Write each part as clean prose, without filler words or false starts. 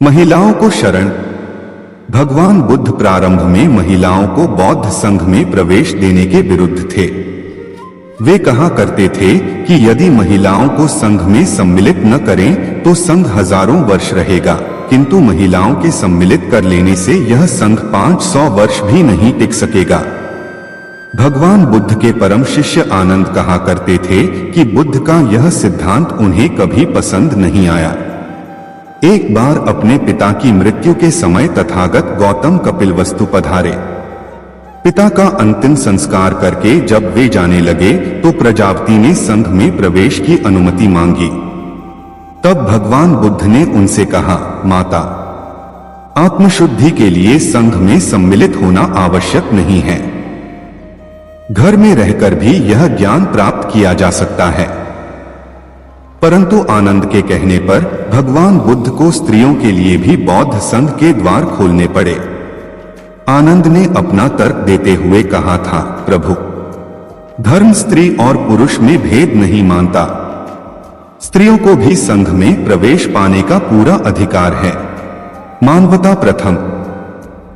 महिलाओं को शरण। भगवान बुद्ध प्रारंभ में महिलाओं को बौद्ध संघ में प्रवेश देने के विरुद्ध थे। वे कहा करते थे कि यदि महिलाओं को संघ में सम्मिलित न करें तो संघ हजारों वर्ष रहेगा, किंतु महिलाओं के सम्मिलित कर लेने से यह संघ 500 वर्ष भी नहीं टिक सकेगा। भगवान बुद्ध के परम शिष्य आनंद कहा करते थे कि बुद्ध का यह सिद्धांत उन्हें कभी पसंद नहीं आया। एक बार अपने पिता की मृत्यु के समय तथागत गौतम कपिलवस्तु पधारे। पिता का अंतिम संस्कार करके जब वे जाने लगे तो प्रजापति ने संघ में प्रवेश की अनुमति मांगी। तब भगवान बुद्ध ने उनसे कहा, माता, आत्मशुद्धि के लिए संघ में सम्मिलित होना आवश्यक नहीं है। घर में रहकर भी यह ज्ञान प्राप्त किया जा सकता है। परंतु आनंद के कहने पर भगवान बुद्ध को स्त्रियों के लिए भी बौद्ध संघ के द्वार खोलने पड़े। आनंद ने अपना तर्क देते हुए कहा था, प्रभु, धर्म स्त्री और पुरुष में भेद नहीं मानता। स्त्रियों को भी संघ में प्रवेश पाने का पूरा अधिकार है। मानवता प्रथम।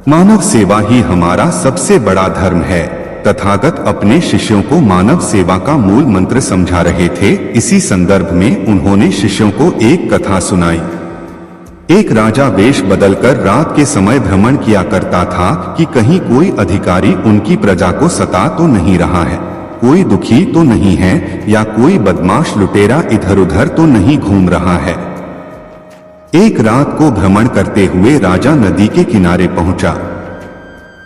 मानव सेवा ही हमारा सबसे बड़ा धर्म है। तथागत अपने शिष्यों को मानव सेवा का मूल मंत्र समझा रहे थे। इसी संदर्भ में उन्होंने शिष्यों को एक कथा सुनाई। एक राजा वेश बदलकर रात के समय भ्रमण किया करता था कि कहीं कोई अधिकारी उनकी प्रजा को सता तो नहीं रहा है, कोई दुखी तो नहीं है, या कोई बदमाश लुटेरा इधर उधर तो नहीं घूम रहा है। एक रात को भ्रमण करते हुए राजा नदी के किनारे पहुंचा।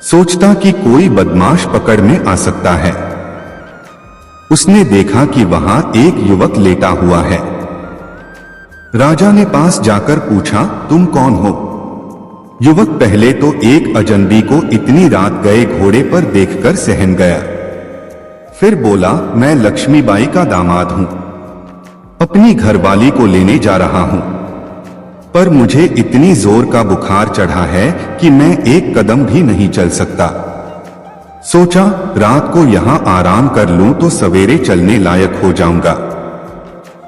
सोचता कि कोई बदमाश पकड़ में आ सकता है। उसने देखा कि वहां एक युवक लेटा हुआ है। राजा ने पास जाकर पूछा, तुम कौन हो? युवक पहले तो एक अजनबी को इतनी रात गए घोड़े पर देखकर सहम गया। फिर बोला, मैं लक्ष्मीबाई का दामाद हूं, अपनी घरवाली को लेने जा रहा हूं, पर मुझे इतनी जोर का बुखार चढ़ा है कि मैं एक कदम भी नहीं चल सकता। सोचा रात को यहां आराम कर लूं तो सवेरे चलने लायक हो जाऊंगा।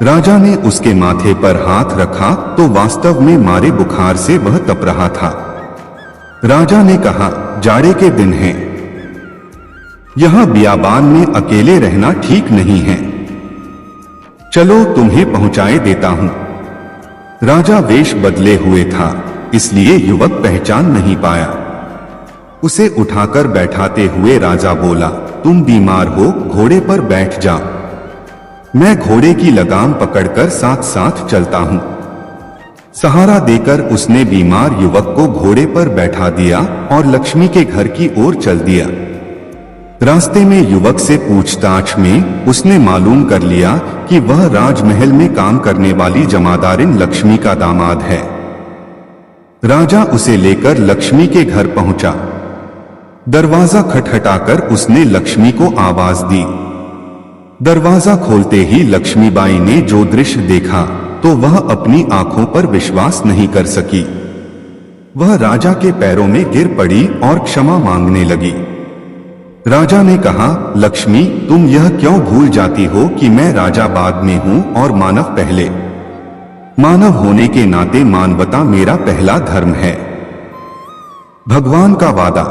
राजा ने उसके माथे पर हाथ रखा तो वास्तव में मारे बुखार से वह तप रहा था। राजा ने कहा, जाड़े के दिन हैं, यहां बियाबान में अकेले रहना ठीक नहीं है, चलो तुम्हें पहुंचाए देता हूं। राजा वेश बदले हुए था, इसलिए युवक पहचान नहीं पाया। उसे उठाकर बैठाते हुए राजा बोला, तुम बीमार हो, घोड़े पर बैठ जा, मैं घोड़े की लगाम पकड़कर साथ साथ चलता हूं। सहारा देकर उसने बीमार युवक को घोड़े पर बैठा दिया और लक्ष्मी के घर की ओर चल दिया। रास्ते में युवक से पूछताछ में उसने मालूम कर लिया कि वह राजमहल में काम करने वाली जमादारिन लक्ष्मी का दामाद है। राजा उसे लेकर लक्ष्मी के घर पहुंचा। दरवाजा खटखटाकर उसने लक्ष्मी को आवाज दी। दरवाजा खोलते ही लक्ष्मीबाई ने जो दृश्य देखा तो वह अपनी आंखों पर विश्वास नहीं कर सकी। वह राजा के पैरों में गिर पड़ी और क्षमा मांगने लगी। राजा ने कहा, लक्ष्मी, तुम यह क्यों भूल जाती हो कि मैं राजा बाद में हूं और मानव पहले। मानव होने के नाते मानवता मेरा पहला धर्म है। भगवान का वादा,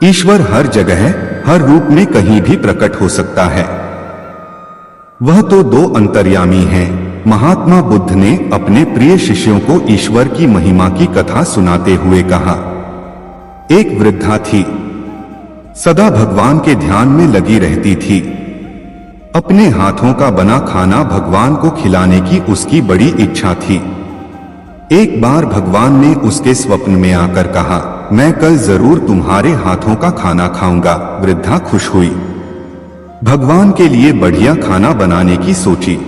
ईश्वर हर जगह हर रूप में कहीं भी प्रकट हो सकता है। वह तो दो अंतर्यामी हैं। महात्मा बुद्ध ने अपने प्रिय शिष्यों को ईश्वर की महिमा की कथा सुनाते हुए कहा, एक वृद्धा थी, सदा भगवान के ध्यान में लगी रहती थी। अपने हाथों का बना खाना भगवान को खिलाने की उसकी बड़ी इच्छा थी। एक बार भगवान ने उसके स्वप्न में आकर कहा, मैं कल जरूर तुम्हारे हाथों का खाना खाऊंगा। वृद्धा खुश हुई, भगवान के लिए बढ़िया खाना बनाने की सोची।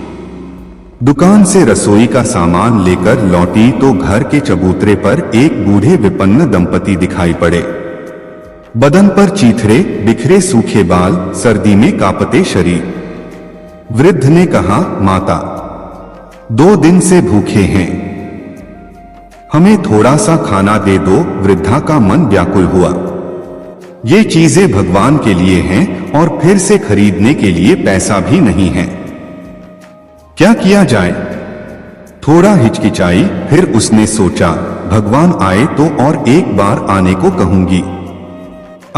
दुकान से रसोई का सामान लेकर लौटी तो घर के चबूतरे पर एक बूढ़े विपन्न दंपति दिखाई पड़े। बदन पर चीथड़े, बिखरे सूखे बाल, सर्दी में कांपते शरीर। वृद्ध ने कहा, माता, 2 दिन से भूखे हैं, हमें थोड़ा सा खाना दे दो। वृद्धा का मन व्याकुल हुआ। ये चीजें भगवान के लिए हैं और फिर से खरीदने के लिए पैसा भी नहीं है, क्या किया जाए? थोड़ा हिचकिचाई, फिर उसने सोचा भगवान आए तो और एक बार आने को कहूंगी।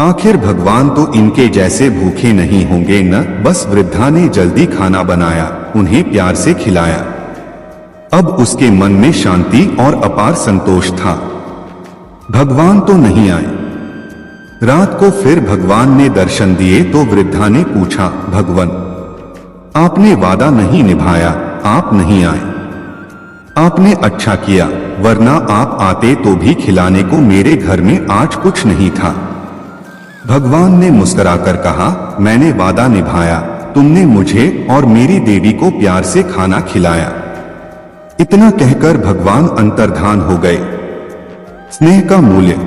आखिर भगवान तो इनके जैसे भूखे नहीं होंगे न। बस वृद्धा ने जल्दी खाना बनाया, उन्हें प्यार से खिलाया। अब उसके मन में शांति और अपार संतोष था। भगवान तो नहीं आए। रात को फिर भगवान ने दर्शन दिए तो वृद्धा ने पूछा, भगवान आपने वादा नहीं निभाया, आप नहीं आए। आपने अच्छा किया, वरना आप आते तो भी खिलाने को मेरे घर में आज कुछ नहीं था। भगवान ने मुस्कुराकर कहा, मैंने वादा निभाया, तुमने मुझे और मेरी देवी को प्यार से खाना खिलाया। इतना कहकर भगवान अंतर्धान हो गए। स्नेह का मूल्य।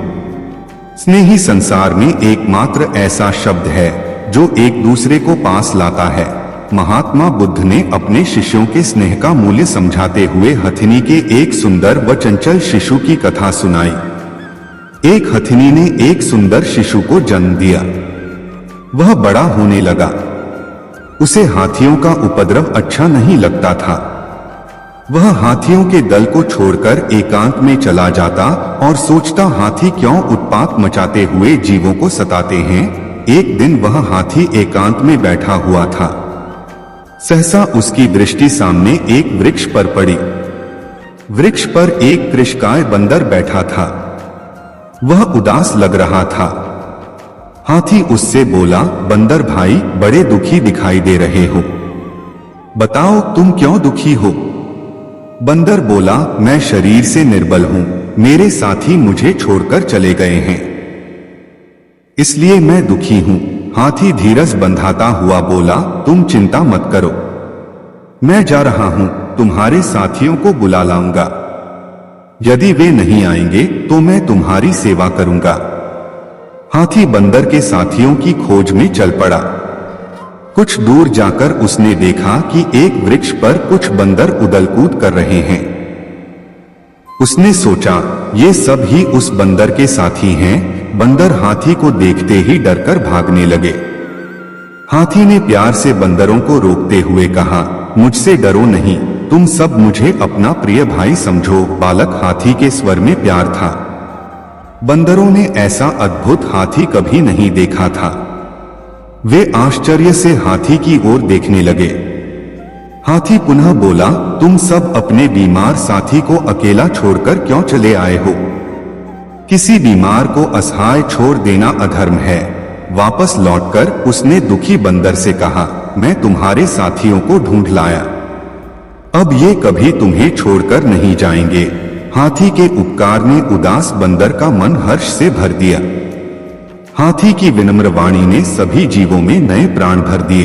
स्नेह ही संसार में एकमात्र ऐसा शब्द है जो एक दूसरे को पास लाता है। महात्मा बुद्ध ने अपने शिष्यों के स्नेह का मूल्य समझाते हुए हथिनी के एक सुंदर व चंचल शिशु की कथा सुनाई। एक हथिनी ने एक सुंदर शिशु को जन्म दिया। वह बड़ा होने लगा। उसे हाथियों का उपद्रव अच्छा नहीं लगता था। वह हाथियों के दल को छोड़कर एकांत में चला जाता और सोचता, हाथी क्यों उत्पात मचाते हुए जीवों को सताते हैं। एक दिन वह हाथी एकांत में बैठा हुआ था। सहसा उसकी दृष्टि सामने एक वृक्ष पर पड़ी। वृक्ष पर एक कृष्णकाय बंदर बैठा था। वह उदास लग रहा था। हाथी उससे बोला, बंदर भाई, बड़े दुखी दिखाई दे रहे हो, बताओ तुम क्यों दुखी हो। बंदर बोला, मैं शरीर से निर्बल हूं, मेरे साथी मुझे छोड़कर चले गए हैं, इसलिए मैं दुखी हूं। हाथी धीरज बंधाता हुआ बोला, तुम चिंता मत करो, मैं जा रहा हूं, तुम्हारे साथियों को बुला लाऊंगा। यदि वे नहीं आएंगे तो मैं तुम्हारी सेवा करूंगा। हाथी बंदर के साथियों की खोज में चल पड़ा। कुछ दूर जाकर उसने देखा कि एक वृक्ष पर कुछ बंदर उदल कूद कर रहे हैं। उसने सोचा, ये सब ही उस बंदर के साथी हैं। बंदर हाथी को देखते ही डरकर भागने लगे। हाथी ने प्यार से बंदरों को रोकते हुए कहा, मुझसे डरो नहीं, तुम सब मुझे अपना प्रिय भाई समझो। बालक हाथी के स्वर में प्यार था। बंदरों ने ऐसा अद्भुत हाथी कभी नहीं देखा था। वे आश्चर्य से हाथी की ओर देखने लगे। हाथी पुनः बोला, तुम सब अपने बीमार साथी को अकेला छोड़कर क्यों चले आए हो। किसी बीमार को असहाय छोड़ देना अधर्म है। वापस लौटकर उसने दुखी बंदर से कहा, मैं तुम्हारे साथियों को ढूंढ लाया, अब ये कभी तुम्हें छोड़कर नहीं जाएंगे। हाथी के उपकार ने उदास बंदर का मन हर्ष से भर दिया। हाथी की विनम्र वाणी ने सभी जीवों में नए प्राण भर दिए।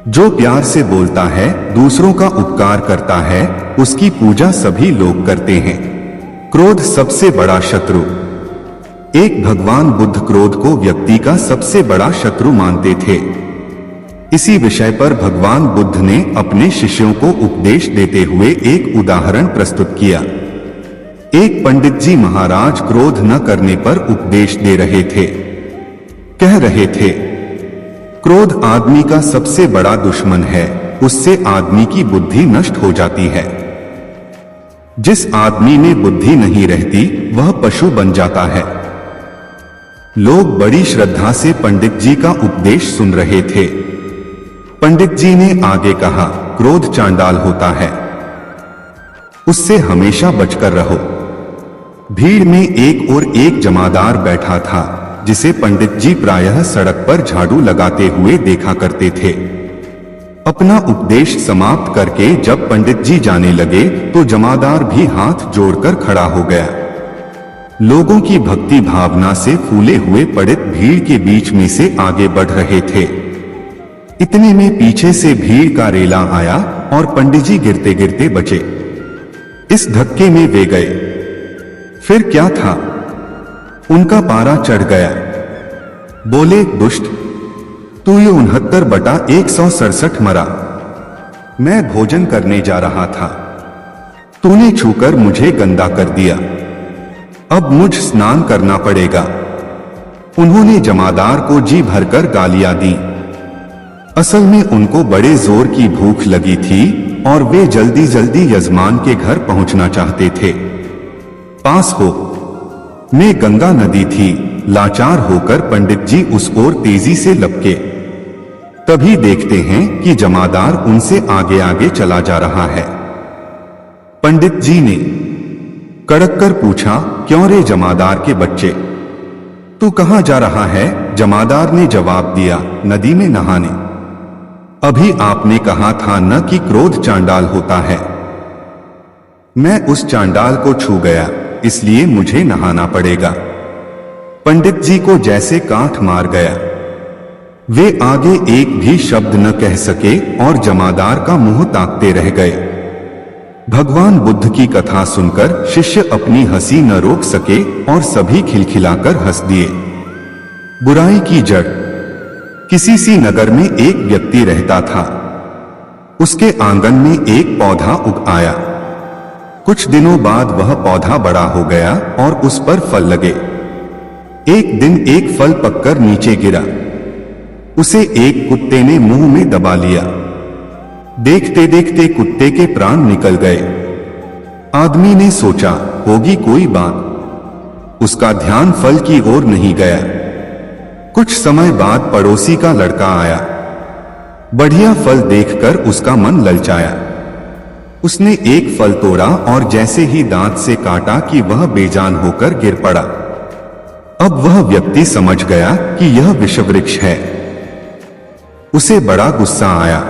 जो प्यार से बोलता है, दूसरों का उपकार करता है, उसकी पूजा सभी लोग करते हैं। क्रोध सबसे बड़ा शत्रु। एक भगवान बुद्ध क्रोध को व्यक्ति का सबसे बड़ा शत्रु मानते थे। इसी विषय पर भगवान बुद्ध ने अपने शिष्यों को उपदेश देते हुए एक उदाहरण प्रस्तुत किया। एक पंडित जी महाराज क्रोध न करने पर उपदेश दे रहे थे। कह रहे थे, क्रोध आदमी का सबसे बड़ा दुश्मन है, उससे आदमी की बुद्धि नष्ट हो जाती है। जिस आदमी में बुद्धि नहीं रहती वह पशु बन जाता है। लोग बड़ी श्रद्धा से पंडित जी का उपदेश सुन रहे थे। पंडित जी ने आगे कहा, क्रोध चांडाल होता है, उससे हमेशा बचकर रहो। भीड़ में एक और एक जमादार बैठा था, जिसे पंडित जी प्रायः सड़क पर झाड़ू लगाते हुए देखा करते थे। अपना उपदेश समाप्त करके जब पंडित जी जाने लगे तो जमादार भी हाथ जोड़कर खड़ा हो गया। लोगों की भक्ति भावना से फूले हुए पंडित भीड़ के बीच में से आगे बढ़ रहे थे। इतने में पीछे से भीड़ का रेला आया और पंडित जी गिरते गिरते बचे। इस धक्के में वे गए। फिर क्या था, उनका पारा चढ़ गया। बोले, दुष्ट, तू ये 69/167 मरा। मैं भोजन करने जा रहा था, तूने छूकर मुझे गंदा कर दिया, अब मुझ स्नान करना पड़ेगा। उन्होंने जमादार को जी भरकर गालियां दी। असल में उनको बड़े जोर की भूख लगी थी, और वे जल्दी जल्दी यजमान के घर पहुंचना चाहते थे। पास हो में गंगा नदी थी। लाचार होकर पंडित जी उस ओर तेजी से लपके। तभी देखते हैं कि जमादार उनसे आगे आगे चला जा रहा है। पंडित जी ने कड़क कर पूछा, क्यों रे जमादार के बच्चे, तू कहां जा रहा है? जमादार ने जवाब दिया, नदी में नहाने। अभी आपने कहा था न कि क्रोध चांडाल होता है। मैं उस चांडाल को छू गया, इसलिए मुझे नहाना पड़ेगा। पंडित जी को जैसे कांट मार गया। वे आगे एक भी शब्द न कह सके और जमादार का मुंह ताकते रह गए। भगवान बुद्ध की कथा सुनकर शिष्य अपनी हंसी न रोक सके और सभी खिलखिलाकर हंस दिए। बुराई की जड़। किसी सी नगर में एक व्यक्ति रहता था। उसके आंगन में एक पौधा उग आया। कुछ दिनों बाद वह पौधा बड़ा हो गया और उस पर फल लगे। एक दिन एक फल पककर नीचे गिरा। उसे एक कुत्ते ने मुंह में दबा लिया। देखते देखते कुत्ते के प्राण निकल गए। आदमी ने सोचा, होगी कोई बात। उसका ध्यान फल की ओर नहीं गया। कुछ समय बाद पड़ोसी का लड़का आया। बढ़िया फल देखकर उसका मन ललचाया। उसने एक फल तोड़ा और जैसे ही दांत से काटा कि वह बेजान होकर गिर पड़ा। अब वह व्यक्ति समझ गया कि यह विषवृक्ष है। उसे बड़ा गुस्सा आया।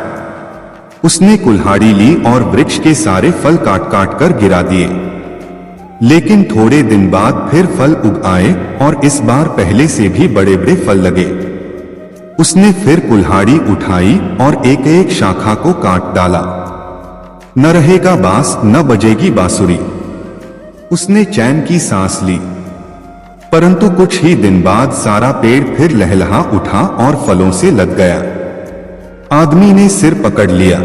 उसने कुल्हाड़ी ली और वृक्ष के सारे फल काट काट कर गिरा दिए। लेकिन थोड़े दिन बाद फिर फल उग आए और इस बार पहले से भी बड़े बड़े फल लगे। उसने फिर कुल्हाड़ी उठाई और एक एक शाखा को काट डाला। न रहेगा बांस न बजेगी बांसुरी। उसने चैन की सांस ली। परंतु कुछ ही दिन बाद सारा पेड़ फिर लहलहा उठा और फलों से लग गया। आदमी ने सिर पकड़ लिया।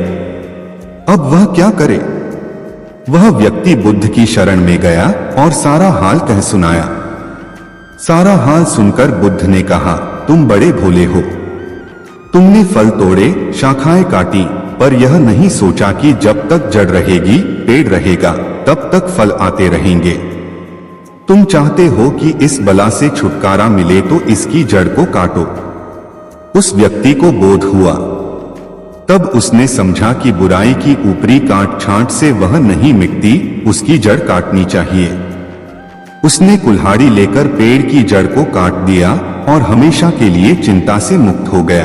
अब वह क्या करे? वह व्यक्ति बुद्ध की शरण में गया और सारा हाल कह सुनाया। सारा हाल सुनकर बुद्ध ने कहा, तुम बड़े भोले हो। तुमने फल तोड़े, शाखाएं काटी, पर यह नहीं सोचा कि जब तक जड़ रहेगी, पेड़ रहेगा, तब तक फल आते रहेंगे। तुम चाहते हो कि इस बला से छुटकारा मिले तो इसकी जड़ को काटो। उस व्यक्ति को बोध हुआ। तब उसने समझा कि बुराई की ऊपरी काट छांट से वह नहीं मिटती, उसकी जड़ काटनी चाहिए। उसने कुल्हाड़ी लेकर पेड़ की जड़ को काट दिया और हमेशा के लिए चिंता से मुक्त हो गया।